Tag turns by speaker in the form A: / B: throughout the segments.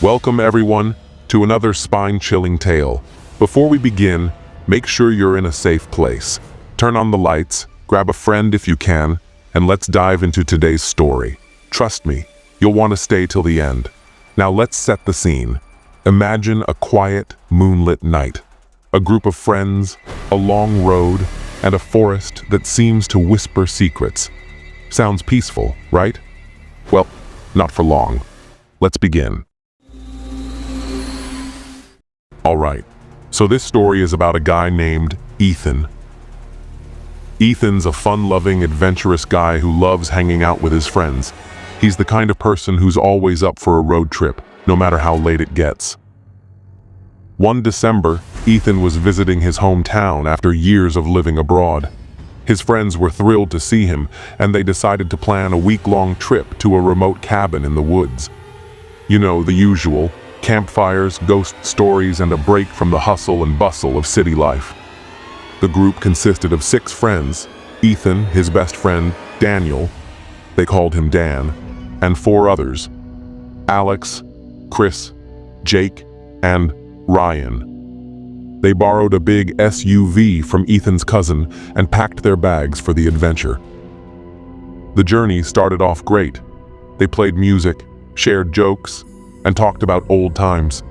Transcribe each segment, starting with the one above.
A: Welcome everyone to another spine-chilling tale. Before we begin, make sure you're in a safe place. Turn on the lights, grab a friend if you can, and let's dive into today's story. Trust me, you'll want to stay till the end. Now let's set the scene. Imagine a quiet, moonlit night. A group of friends, a long road, and a forest that seems to whisper secrets. Sounds peaceful, right? Well, not for long. Let's begin. Alright, so this story is about a guy named Ethan. Ethan's a fun-loving, adventurous guy who loves hanging out with his friends. He's the kind of person who's always up for a road trip, no matter how late it gets. One December, Ethan was visiting his hometown after years of living abroad. His friends were thrilled to see him, and they decided to plan a week-long trip to a remote cabin in the woods. You know, the usual: campfires, ghost stories, and a break from the hustle and bustle of city life. The group consisted of 6 friends: Ethan, his best friend, Daniel, they called him Dan, and 4 others: Alex, Chris, Jake, and Ryan. They borrowed a big SUV from Ethan's cousin and packed their bags for the adventure. The journey started off great. They played music, shared jokes, and talked about old times.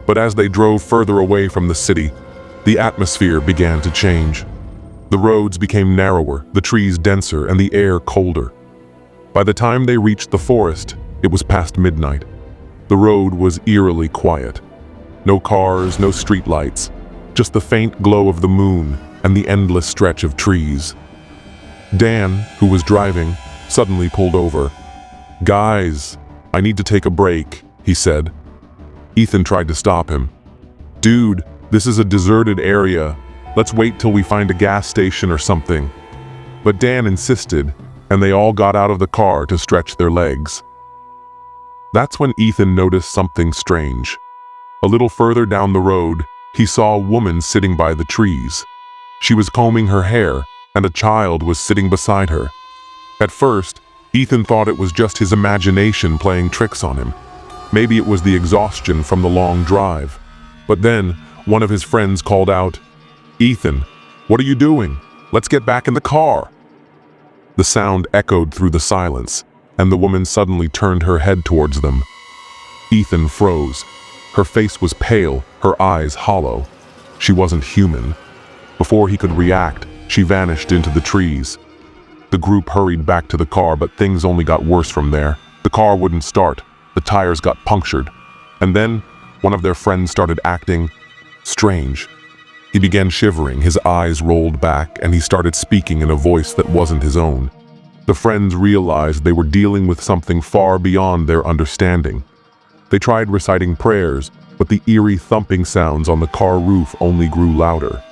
A: But as they drove further away from the city, the atmosphere began to change. The roads became narrower, the trees denser, and the air colder. By the time they reached the forest, it was past midnight. The road was eerily quiet. No cars, no streetlights, just the faint glow of the moon and the endless stretch of trees. Dan, who was driving, suddenly pulled over. "Guys, I need to take a break," he said. Ethan tried to stop him. "Dude, this is a deserted area. Let's wait till we find a gas station or something." But Dan insisted, and they all got out of the car to stretch their legs. That's when Ethan noticed something strange. A little further down the road, he saw a woman sitting by the trees. She was combing her hair, and a child was sitting beside her. At first, Ethan thought it was just his imagination playing tricks on him. Maybe it was the exhaustion from the long drive. But then, one of his friends called out, "Ethan, what are you doing? Let's get back in the car." The sound echoed through the silence, and the woman suddenly turned her head towards them. Ethan froze. Her face was pale, her eyes hollow. She wasn't human. Before he could react, she vanished into the trees. The group hurried back to the car, but things only got worse from there. The car wouldn't start, the tires got punctured, and then one of their friends started acting strange. He began shivering, his eyes rolled back, and he started speaking in a voice that wasn't his own. The friends realized they were dealing with something far beyond their understanding. They tried reciting prayers, but the eerie thumping sounds on the car roof only grew louder.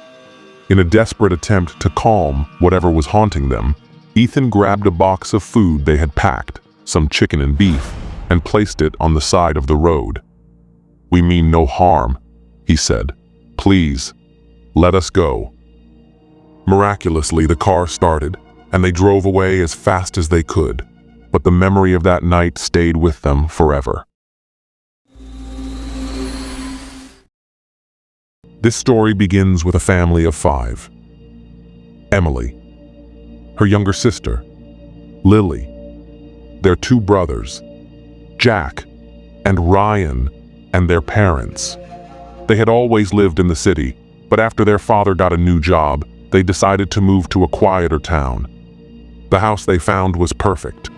A: In a desperate attempt to calm whatever was haunting them, Ethan grabbed a box of food they had packed, some chicken and beef, and placed it on the side of the road. "We mean no harm," he said. "Please, let us go." Miraculously, the car started, and they drove away as fast as they could, but the memory of that night stayed with them forever. This story begins with a family of 5. Emily, her younger sister, Lily, their 2 brothers, Jack and Ryan, and their parents. They had always lived in the city, but after their father got a new job, they decided to move to a quieter town. The house they found was perfect,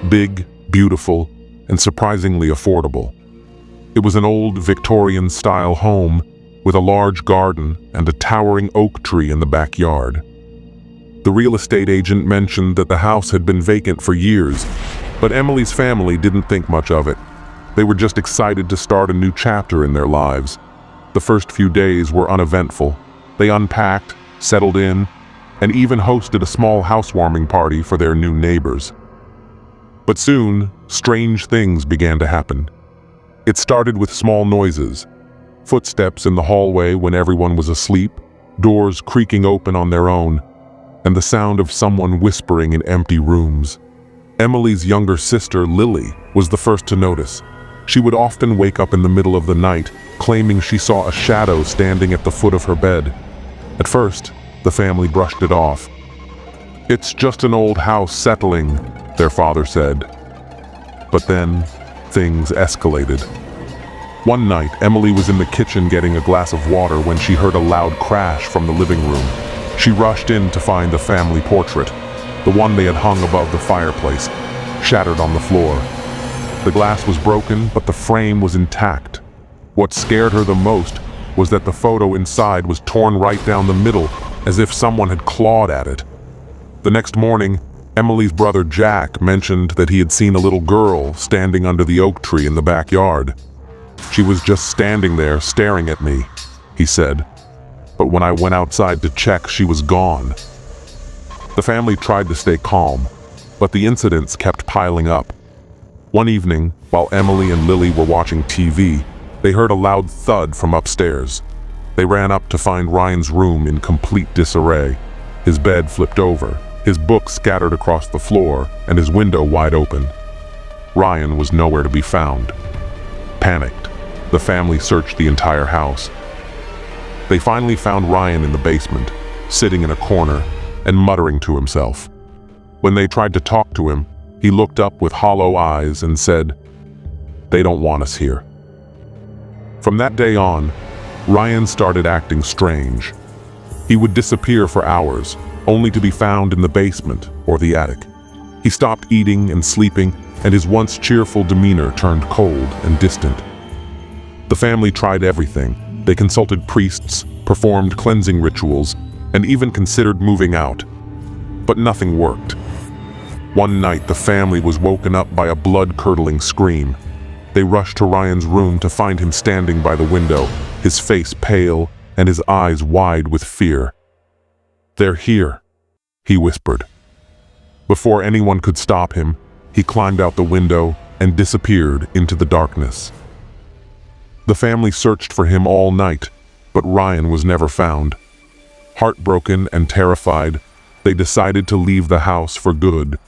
A: big, beautiful, and surprisingly affordable. It was an old Victorian-style home with a large garden and a towering oak tree in the backyard. The real estate agent mentioned that the house had been vacant for years, but Emily's family didn't think much of it. They were just excited to start a new chapter in their lives. The first few days were uneventful. They unpacked, settled in, and even hosted a small housewarming party for their new neighbors. But soon, strange things began to happen. It started with small noises: footsteps in the hallway when everyone was asleep, doors creaking open on their own, and the sound of someone whispering in empty rooms. Emily's younger sister, Lily, was the first to notice. She would often wake up in the middle of the night, claiming she saw a shadow standing at the foot of her bed. At first, the family brushed it off. "It's just an old house settling," their father said. But then, things escalated. One night, Emily was in the kitchen getting a glass of water when she heard a loud crash from the living room. She rushed in to find the family portrait, the one they had hung above the fireplace, shattered on the floor. The glass was broken, but the frame was intact. What scared her the most was that the photo inside was torn right down the middle, as if someone had clawed at it. The next morning, Emily's brother Jack mentioned that he had seen a little girl standing under the oak tree in the backyard. "She was just standing there staring at me," he said. "But when I went outside to check, she was gone." The family tried to stay calm, but the incidents kept piling up. One evening, while Emily and Lily were watching TV, they heard a loud thud from upstairs. They ran up to find Ryan's room in complete disarray. His bed flipped over, his books scattered across the floor, and his window wide open. Ryan was nowhere to be found. Panicked, the family searched the entire house. They finally found Ryan in the basement, sitting in a corner and muttering to himself. When they tried to talk to him, he looked up with hollow eyes and said, "They don't want us here." From that day on, Ryan started acting strange. He would disappear for hours, only to be found in the basement or the attic. He stopped eating and sleeping, and his once cheerful demeanor turned cold and distant. The family tried everything. They consulted priests, performed cleansing rituals, and even considered moving out. But nothing worked. One night, the family was woken up by a blood-curdling scream. They rushed to Ryan's room to find him standing by the window, his face pale and his eyes wide with fear. "They're here," he whispered. Before anyone could stop him, he climbed out the window and disappeared into the darkness. The family searched for him all night, but Ryan was never found. Heartbroken and terrified, they decided to leave the house for good.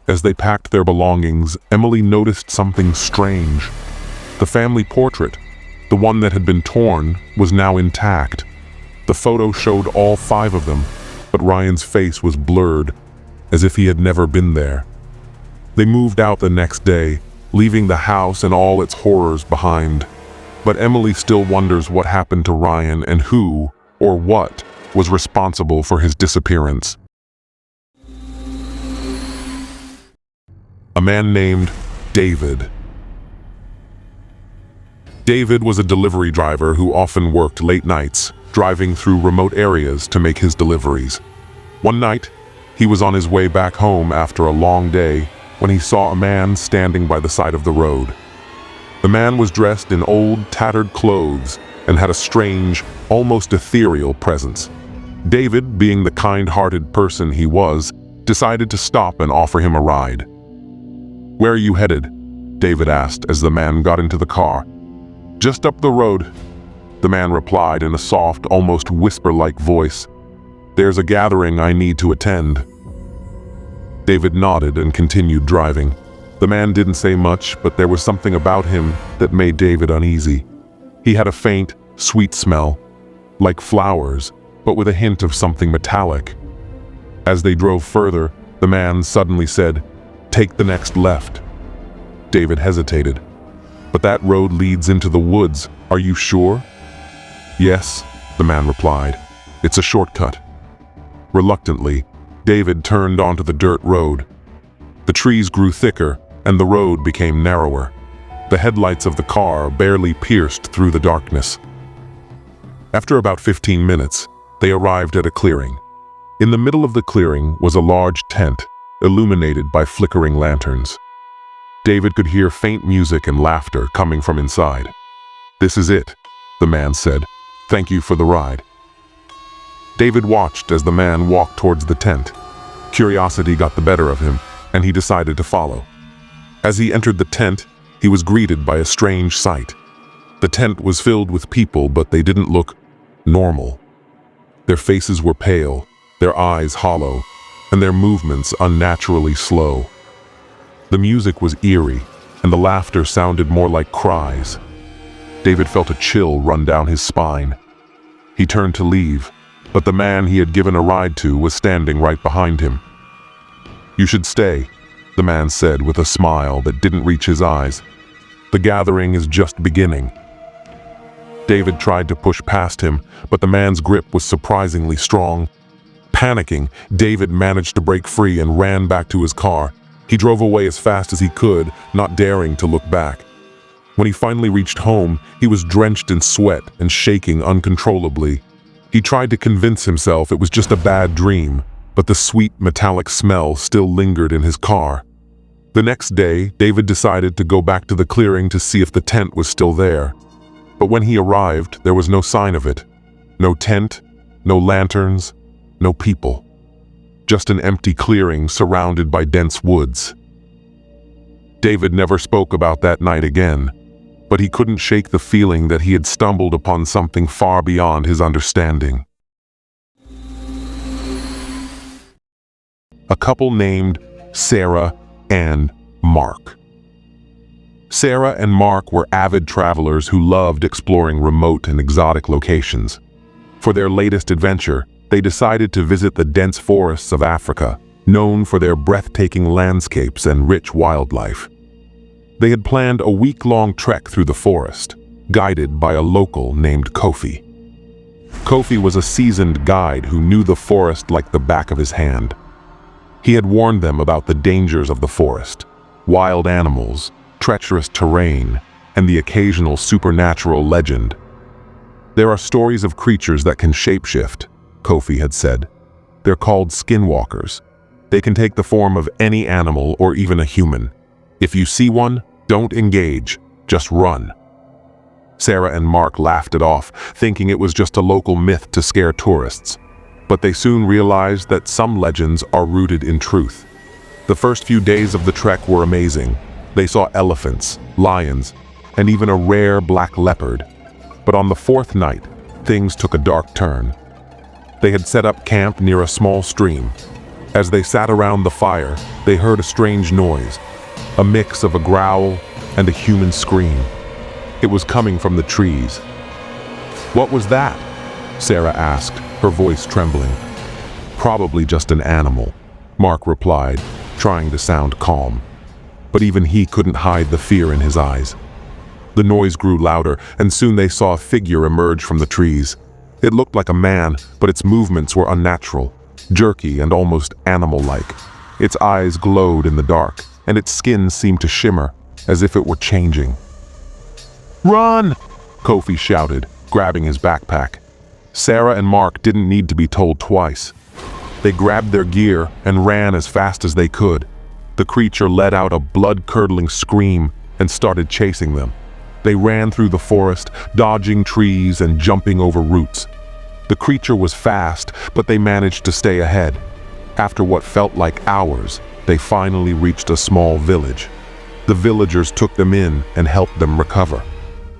A: As they packed their belongings, Emily noticed something strange. The family portrait, the one that had been torn, was now intact. The photo showed all 5 of them, but Ryan's face was blurred, as if he had never been there. They moved out the next day, leaving the house and all its horrors behind. But Emily still wonders what happened to Ryan and who, or what, was responsible for his disappearance. A man named David. David was a delivery driver who often worked late nights, driving through remote areas to make his deliveries. One night, he was on his way back home after a long day when he saw a man standing by the side of the road. The man was dressed in old, tattered clothes and had a strange, almost ethereal presence. David, being the kind-hearted person he was, decided to stop and offer him a ride. "Where are you headed?" David asked as the man got into the car. "Just up the road," the man replied in a soft, almost whisper-like voice. "There's a gathering I need to attend." David nodded and continued driving. The man didn't say much, but there was something about him that made David uneasy. He had a faint, sweet smell, like flowers, but with a hint of something metallic. As they drove further, the man suddenly said, "Take the next left." David hesitated. "But that road leads into the woods. Are you sure?" "Yes," the man replied. "It's a shortcut." Reluctantly, David turned onto the dirt road. The trees grew thicker, and the road became narrower. The headlights of the car barely pierced through the darkness. After about 15 minutes, they arrived at a clearing. In the middle of the clearing was a large tent, illuminated by flickering lanterns. David could hear faint music and laughter coming from inside. "This is it," the man said. "Thank you for the ride." David watched as the man walked towards the tent. Curiosity got the better of him, and he decided to follow. As he entered the tent, he was greeted by a strange sight. The tent was filled with people, but they didn't look normal. Their faces were pale, their eyes hollow, and their movements unnaturally slow. The music was eerie, and the laughter sounded more like cries. David felt a chill run down his spine. He turned to leave, but the man he had given a ride to was standing right behind him. "You should stay," the man said with a smile that didn't reach his eyes. "The gathering is just beginning." David tried to push past him, but the man's grip was surprisingly strong. Panicking, David managed to break free and ran back to his car. He drove away as fast as he could, not daring to look back. When he finally reached home, he was drenched in sweat and shaking uncontrollably. He tried to convince himself it was just a bad dream, but the sweet metallic smell still lingered in his car. The next day, David decided to go back to the clearing to see if the tent was still there. But when he arrived, there was no sign of it. No tent, no lanterns, no people. Just an empty clearing surrounded by dense woods. David never spoke about that night again, but he couldn't shake the feeling that he had stumbled upon something far beyond his understanding. A couple named Sarah and Mark. Sarah and Mark were avid travelers who loved exploring remote and exotic locations. For their latest adventure, they decided to visit the dense forests of Africa, known for their breathtaking landscapes and rich wildlife. They had planned a week-long trek through the forest, guided by a local named Kofi. Kofi was a seasoned guide who knew the forest like the back of his hand. He had warned them about the dangers of the forest, wild animals, treacherous terrain, and the occasional supernatural legend. "There are stories of creatures that can shapeshift," Kofi had said. "They're called Skinwalkers. They can take the form of any animal or even a human. If you see one, don't engage, just run." Sarah and Mark laughed it off, thinking it was just a local myth to scare tourists. But they soon realized that some legends are rooted in truth. The first few days of the trek were amazing. They saw elephants, lions, and even a rare black leopard. But on the fourth night, things took a dark turn. They had set up camp near a small stream. As they sat around the fire, they heard a strange noise, a mix of a growl and a human scream. It was coming from the trees. "What was that?" Sarah asked, her voice trembling. "Probably just an animal," Mark replied, trying to sound calm. But even he couldn't hide the fear in his eyes. The noise grew louder, and soon they saw a figure emerge from the trees. It looked like a man, but its movements were unnatural, jerky and almost animal-like. Its eyes glowed in the dark, and its skin seemed to shimmer, as if it were changing. "Run!" Kofi shouted, grabbing his backpack. Sarah and Mark didn't need to be told twice. They grabbed their gear and ran as fast as they could. The creature let out a blood-curdling scream and started chasing them. They ran through the forest, dodging trees and jumping over roots. The creature was fast, but they managed to stay ahead. After what felt like hours, they finally reached a small village. The villagers took them in and helped them recover.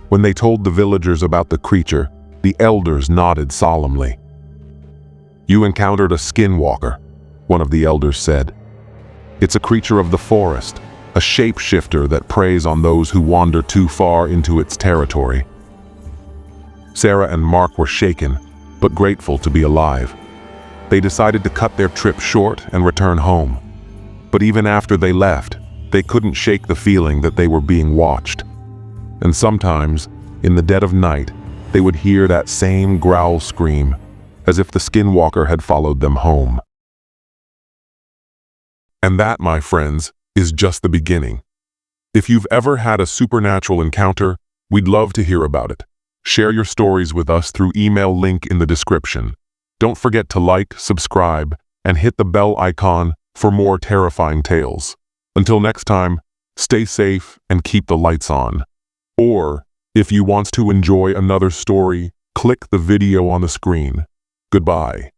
A: When they told the villagers about the creature, the elders nodded solemnly. "You encountered a Skinwalker," one of the elders said. "It's a creature of the forest, a shapeshifter that preys on those who wander too far into its territory." Sarah and Mark were shaken, but grateful to be alive. They decided to cut their trip short and return home. But even after they left, they couldn't shake the feeling that they were being watched. And sometimes, in the dead of night, they would hear that same growl scream, as if the Skinwalker had followed them home. And that, my friends, is just the beginning. If you've ever had a supernatural encounter, we'd love to hear about it. Share your stories with us through email link in the description. Don't forget to like, subscribe, and hit the bell icon for more terrifying tales. Until next time, stay safe and keep the lights on. Or, if you want to enjoy another story, click the video on the screen. Goodbye.